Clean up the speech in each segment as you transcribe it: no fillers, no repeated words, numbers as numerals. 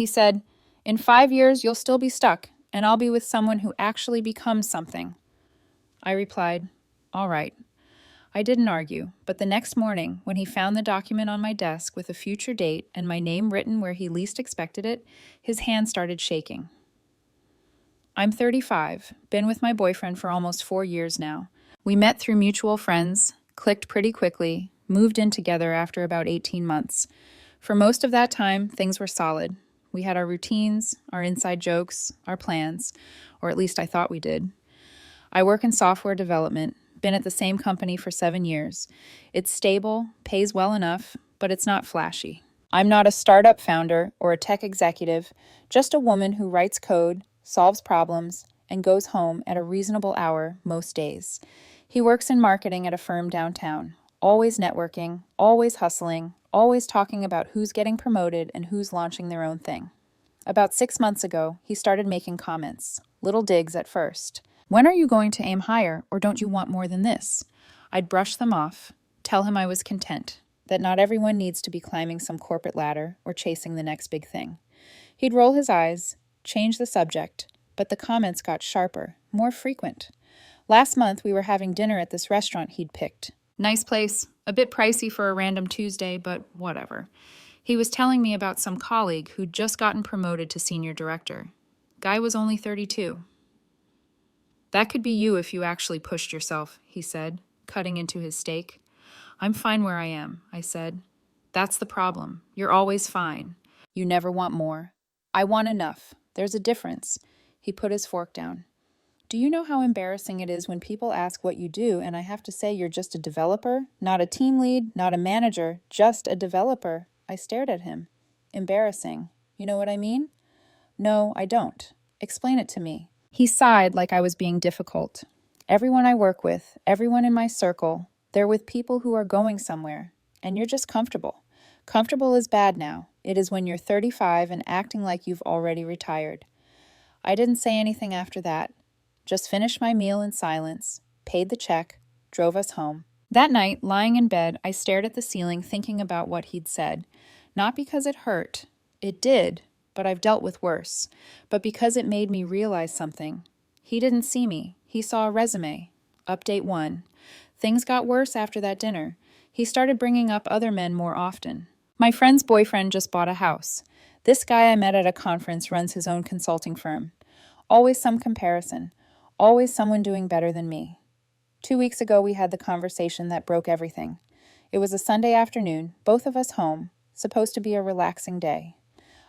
He said, "In 5 years, you'll still be stuck, and I'll be with someone who actually becomes something." I replied, "All right." I didn't argue, but the next morning, when he found the document on my desk with a future date and my name written where he least expected it, his hand started shaking. I'm 35, been with my boyfriend for almost 4 years now. We met through mutual friends, clicked pretty quickly, moved in together after about 18 months. For most of that time, things were solid. We had our routines, our inside jokes, our plans, or at least I thought we did. I work in software development, been at the same company for 7 years. It's stable, pays well enough, but it's not flashy. I'm not a startup founder or a tech executive, just a woman who writes code, solves problems, and goes home at a reasonable hour most days. He works in marketing at a firm downtown, always networking, always hustling, always talking about who's getting promoted and who's launching their own thing. About 6 months ago, he started making comments, little digs at first. When are you going to aim higher, or don't you want more than this? I'd brush them off, tell him I was content, that not everyone needs to be climbing some corporate ladder or chasing the next big thing. He'd roll his eyes, change the subject, but the comments got sharper, more frequent. Last month, we were having dinner at this restaurant he'd picked. Nice place, a bit pricey for a random Tuesday, but whatever. He was telling me about some colleague who'd just gotten promoted to senior director. Guy was only 32. That could be you if you actually pushed yourself, he said, cutting into his steak. I'm fine where I am, I said. That's the problem. You're always fine. You never want more. I want enough. There's a difference. He put his fork down. Do you know how embarrassing it is when people ask what you do and I have to say you're just a developer? Not a team lead, not a manager, just a developer. I stared at him. Embarrassing. You know what I mean? No, I don't. Explain it to me. He sighed like I was being difficult. Everyone I work with, everyone in my circle, they're with people who are going somewhere, and you're just comfortable. Comfortable is bad now. It is when you're 35 and acting like you've already retired. I didn't say anything after that. Just finished my meal in silence, paid the check, drove us home. That night, lying in bed, I stared at the ceiling thinking about what he'd said. Not because it hurt. It did, but I've dealt with worse. But because it made me realize something. He didn't see me. He saw a resume. Update 1. Things got worse after that dinner. He started bringing up other men more often. My friend's boyfriend just bought a house. This guy I met at a conference runs his own consulting firm. Always some comparison. Always someone doing better than me. 2 weeks ago, we had the conversation that broke everything. It was a Sunday afternoon, both of us home, supposed to be a relaxing day.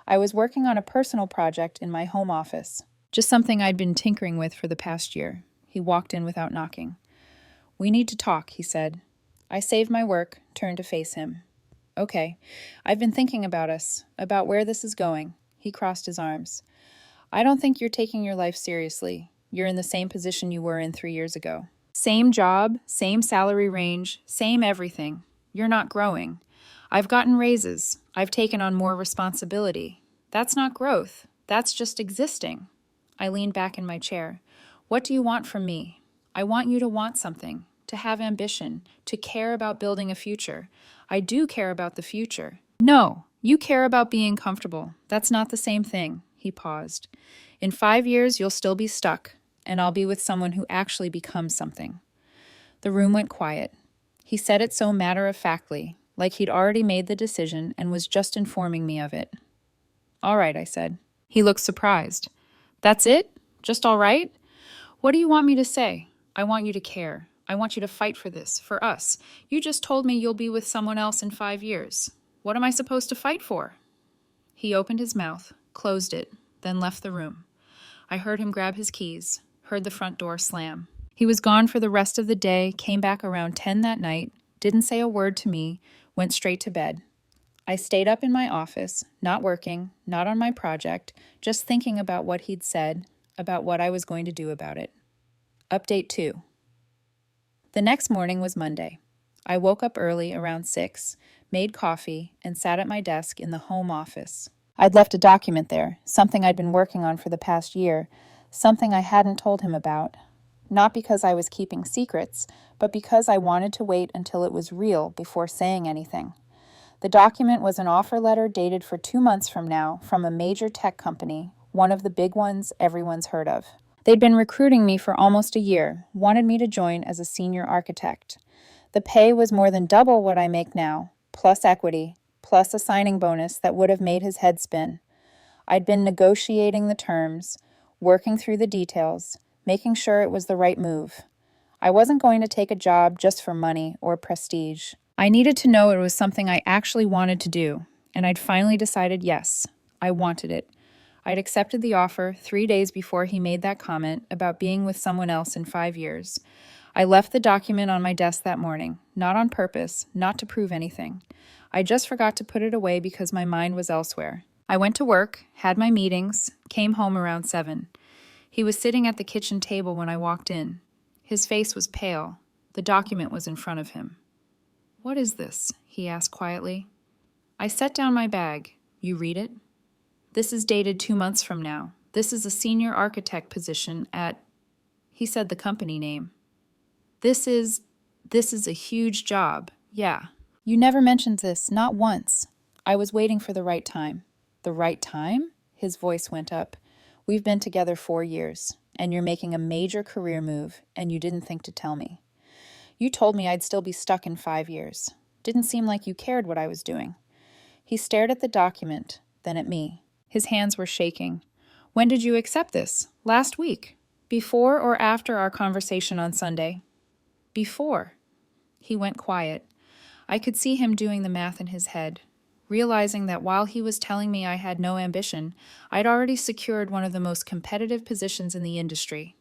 I was working on a personal project in my home office, just something I'd been tinkering with for the past year. He walked in without knocking. We need to talk, he said. I saved my work, turned to face him. Okay, I've been thinking about us, about where this is going. He crossed his arms. I don't think you're taking your life seriously. You're in the same position you were in 3 years ago. Same job, same salary range, same everything. You're not growing. I've gotten raises. I've taken on more responsibility. That's not growth. That's just existing. I leaned back in my chair. What do you want from me? I want you to want something, to have ambition, to care about building a future. I do care about the future. No, you care about being comfortable. That's not the same thing. He paused. In 5 years, you'll still be stuck, and I'll be with someone who actually becomes something. The room went quiet. He said it so matter-of-factly, like he'd already made the decision and was just informing me of it. All right, I said. He looked surprised. That's it? Just all right? What do you want me to say? I want you to care. I want you to fight for this, for us. You just told me you'll be with someone else in 5 years. What am I supposed to fight for? He opened his mouth, closed it, then left the room. I heard him grab his keys, heard the front door slam. He was gone for the rest of the day, came back around 10 that night, didn't say a word to me, went straight to bed. I stayed up in my office, not working, not on my project, just thinking about what he'd said, about what I was going to do about it. Update 2. The next morning was Monday. I woke up early around 6, made coffee, and sat at my desk in the home office. I'd left a document there, something I'd been working on for the past year, something I hadn't told him about. Not because I was keeping secrets, but because I wanted to wait until it was real before saying anything. The document was an offer letter dated for 2 months from now from a major tech company, one of the big ones everyone's heard of. They'd been recruiting me for almost a year, wanted me to join as a senior architect. The pay was more than double what I make now, plus equity, plus a signing bonus that would have made his head spin. I'd been negotiating the terms, working through the details, making sure it was the right move. I wasn't going to take a job just for money or prestige. I needed to know it was something I actually wanted to do, and I'd finally decided yes, I wanted it. I'd accepted the offer 3 days before he made that comment about being with someone else in 5 years. I left the document on my desk that morning, not on purpose, not to prove anything. I just forgot to put it away because my mind was elsewhere. I went to work, had my meetings, came home around 7. He was sitting at the kitchen table when I walked in. His face was pale. The document was in front of him. "What is this?" he asked quietly. I set down my bag. "You read it?" "This is dated 2 months from now. This is a senior architect position at—" He said the company name. This is a huge job. Yeah. You never mentioned this, not once." I was waiting for the right time. "The right time?" His voice went up. "We've been together 4 years, and you're making a major career move, and you didn't think to tell me. You told me I'd still be stuck in 5 years. Didn't seem like you cared what I was doing." He stared at the document, then at me. His hands were shaking. "When did you accept this? Last week? Before or after our conversation on Sunday?" "Before." He went quiet. I could see him doing the math in his head, realizing that while he was telling me I had no ambition, I'd already secured one of the most competitive positions in the industry.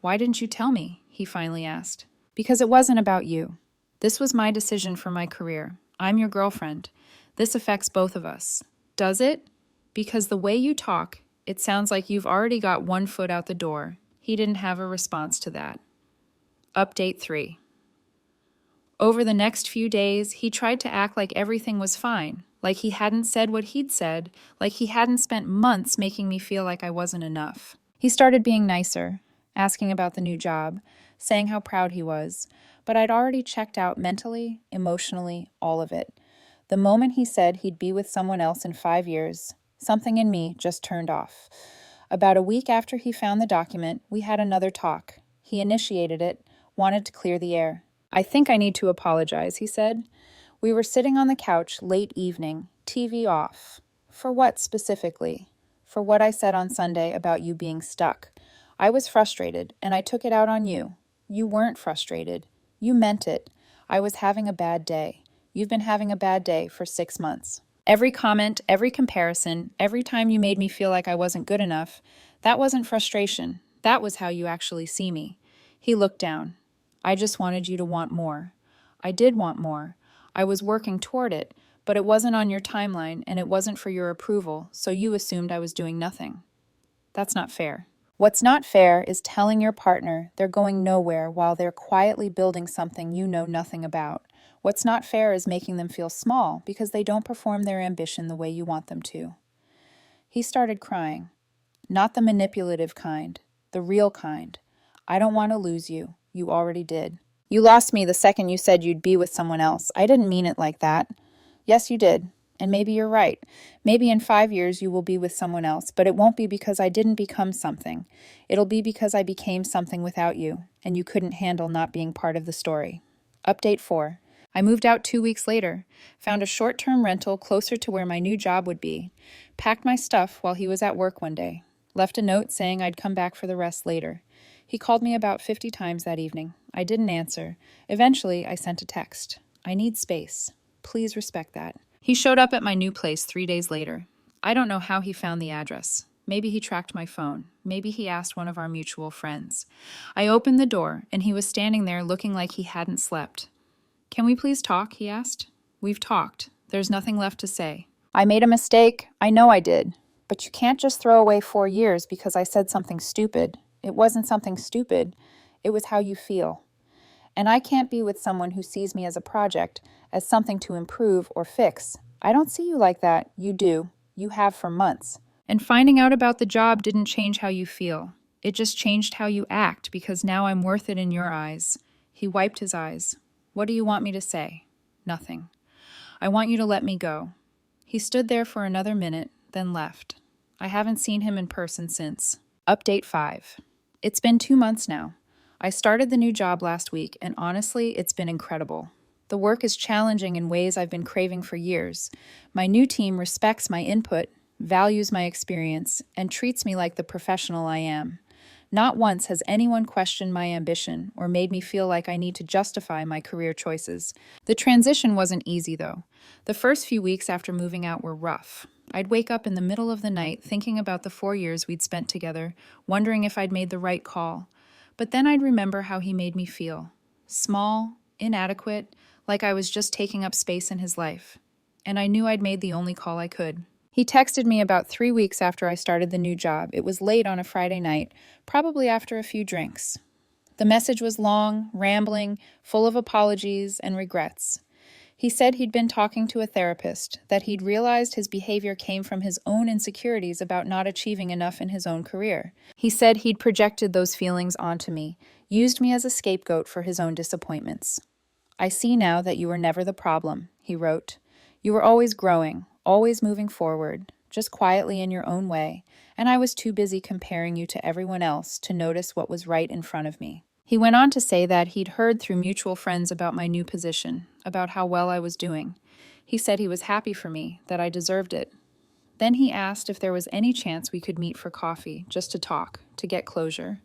"Why didn't you tell me?" he finally asked. "Because it wasn't about you. This was my decision for my career. I'm your girlfriend. This affects both of us." "Does it?" "Because the way you talk, it sounds like you've already got one foot out the door." He didn't have a response to that. Update 3. Over the next few days, he tried to act like everything was fine, like he hadn't said what he'd said, like he hadn't spent months making me feel like I wasn't enough. He started being nicer, asking about the new job, saying how proud he was, but I'd already checked out mentally, emotionally, all of it. The moment he said he'd be with someone else in 5 years, something in me just turned off. About a week after he found the document, we had another talk. He initiated it, wanted to clear the air. "I think I need to apologize," he said. We were sitting on the couch late evening, TV off. "For what specifically?" "For what I said on Sunday about you being stuck. I was frustrated, and I took it out on you. You weren't frustrated. You meant it. I was having a bad day. You've been having a bad day for 6 months. Every comment, every comparison, every time you made me feel like I wasn't good enough, that wasn't frustration. That was how you actually see me." He looked down. "I just wanted you to want more. I did want more. I was working toward it, but it wasn't on your timeline and it wasn't for your approval, so you assumed I was doing nothing. That's not fair." What's not fair is telling your partner they're going nowhere while they're quietly building something you know nothing about. What's not fair is making them feel small because they don't perform their ambition the way you want them to. He started crying. Not the manipulative kind, the real kind. "I don't want to lose you. You already did. You lost me the second you said you'd be with someone else. I didn't mean it like that." "Yes, you did. And maybe you're right. Maybe in 5 years you will be with someone else, but it won't be because I didn't become something. It'll be because I became something without you, and you couldn't handle not being part of the story." Update 4. I moved out 2 weeks later, found a short-term rental closer to where my new job would be, packed my stuff while he was at work one day, left a note saying I'd come back for the rest later. He called me about 50 times that evening. I didn't answer. Eventually, I sent a text. "I need space. Please respect that." He showed up at my new place 3 days later. I don't know how he found the address. Maybe he tracked my phone. Maybe he asked one of our mutual friends. I opened the door, and he was standing there looking like he hadn't slept. "Can we please talk?" he asked. "We've talked. There's nothing left to say." "I made a mistake. I know I did. But you can't just throw away 4 years because I said something stupid. It wasn't something stupid. It was how you feel. And I can't be with someone who sees me as a project, as something to improve or fix. I don't see you like that. You do. You have for months. And finding out about the job didn't change how you feel. It just changed how you act because now I'm worth it in your eyes." He wiped his eyes. "What do you want me to say?" "Nothing." I want you to let me go." He stood there for another minute, then left. I haven't seen him in person since. Update 5. It's been 2 months now. I started the new job last week, and honestly, it's been incredible. The work is challenging in ways I've been craving for years. My new team respects my input, values my experience, and treats me like the professional I am. Not once has anyone questioned my ambition or made me feel like I need to justify my career choices. The transition wasn't easy, though. The first few weeks after moving out were rough. I'd wake up in the middle of the night thinking about the 4 years we'd spent together, wondering if I'd made the right call. But then I'd remember how he made me feel. Small, inadequate, like I was just taking up space in his life. And I knew I'd made the only call I could. He texted me about 3 weeks after I started the new job. It was late on a Friday night, probably after a few drinks. The message was long, rambling, full of apologies and regrets. He said he'd been talking to a therapist, that he'd realized his behavior came from his own insecurities about not achieving enough in his own career. He said he'd projected those feelings onto me, used me as a scapegoat for his own disappointments. "I see now that you were never the problem," he wrote. "You were always growing, always moving forward, just quietly in your own way, and I was too busy comparing you to everyone else to notice what was right in front of me." He went on to say that he'd heard through mutual friends about my new position, about how well I was doing. He said he was happy for me, that I deserved it. Then he asked if there was any chance we could meet for coffee, just to talk, to get closure.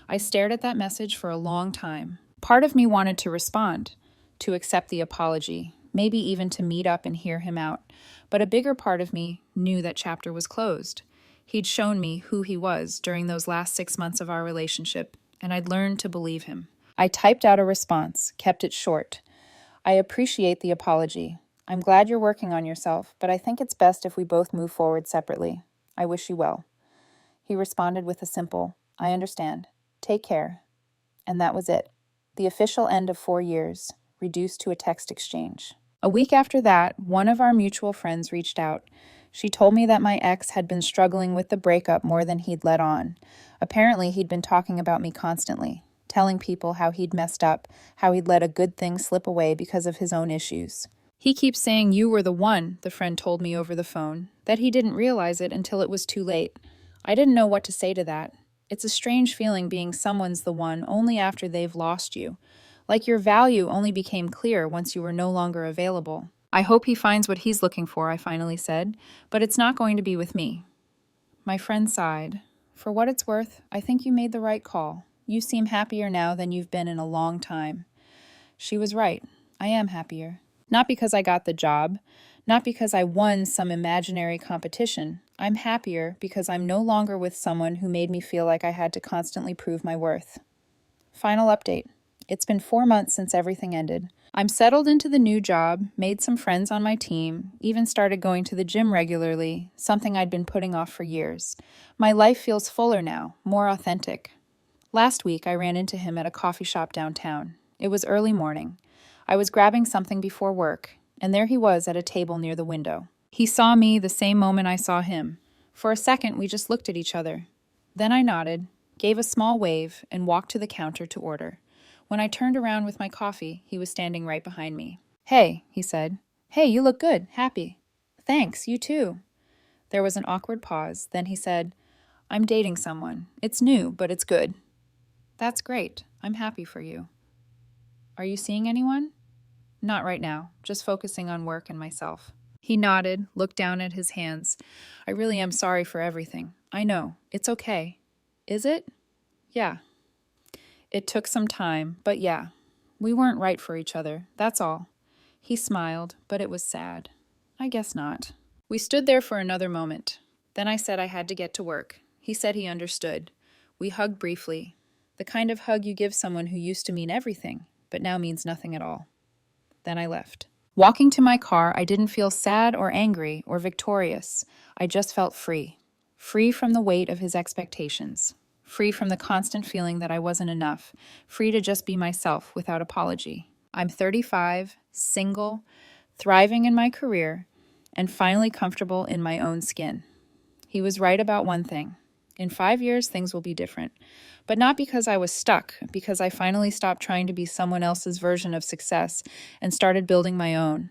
I stared at that message for a long time. Part of me wanted to respond, to accept the apology, maybe even to meet up and hear him out. But a bigger part of me knew that chapter was closed. He'd shown me who he was during those last 6 months of our relationship, and I'd learned to believe him. I typed out a response, kept it short. "I appreciate the apology. I'm glad you're working on yourself, but I think it's best if we both move forward separately. I wish you well." He responded with a simple, "I understand. Take care." And that was it. The official end of 4 years, reduced to a text exchange. A week after that, one of our mutual friends reached out. She told me that my ex had been struggling with the breakup more than he'd let on. Apparently, he'd been talking about me constantly, telling people how he'd messed up, how he'd let a good thing slip away because of his own issues. "He keeps saying you were the one," the friend told me over the phone, that he didn't realize it until it was too late. I didn't know what to say to that. It's a strange feeling being someone's the one only after they've lost you. Like your value only became clear once you were no longer available. "I hope he finds what he's looking for," I finally said, "but it's not going to be with me." My friend sighed. "For what it's worth, I think you made the right call. You seem happier now than you've been in a long time." She was right. I am happier. Not because I got the job, not because I won some imaginary competition. I'm happier because I'm no longer with someone who made me feel like I had to constantly prove my worth. Final update. It's been 4 months since everything ended. I'm settled into the new job, made some friends on my team, even started going to the gym regularly, something I'd been putting off for years. My life feels fuller now, more authentic. Last week, I ran into him at a coffee shop downtown. It was early morning. I was grabbing something before work, and there he was at a table near the window. He saw me the same moment I saw him. For a second, we just looked at each other. Then I nodded, gave a small wave, and walked to the counter to order. When I turned around with my coffee, he was standing right behind me. "Hey," he said. "Hey, you look good, happy." "Thanks, you too." There was an awkward pause. Then he said, "I'm dating someone. It's new, but it's good." "That's great. I'm happy for you." "Are you seeing anyone?" "Not right now, just focusing on work and myself." He nodded, looked down at his hands. "I really am sorry for everything. I know. It's okay." "Is it?" "Yeah." It took some time, but yeah. We weren't right for each other, that's all. He smiled, but it was sad. "I guess not." We stood there for another moment. Then I said I had to get to work. He said he understood. We hugged briefly. The kind of hug you give someone who used to mean everything, but now means nothing at all. Then I left. Walking to my car, I didn't feel sad or angry or victorious. I just felt free. Free from the weight of his expectations. Free from the constant feeling that I wasn't enough. Free to just be myself without apology. I'm 35, single, thriving in my career, and finally comfortable in my own skin. He was right about one thing. In 5 years, things will be different. But not because I was stuck, because I finally stopped trying to be someone else's version of success and started building my own.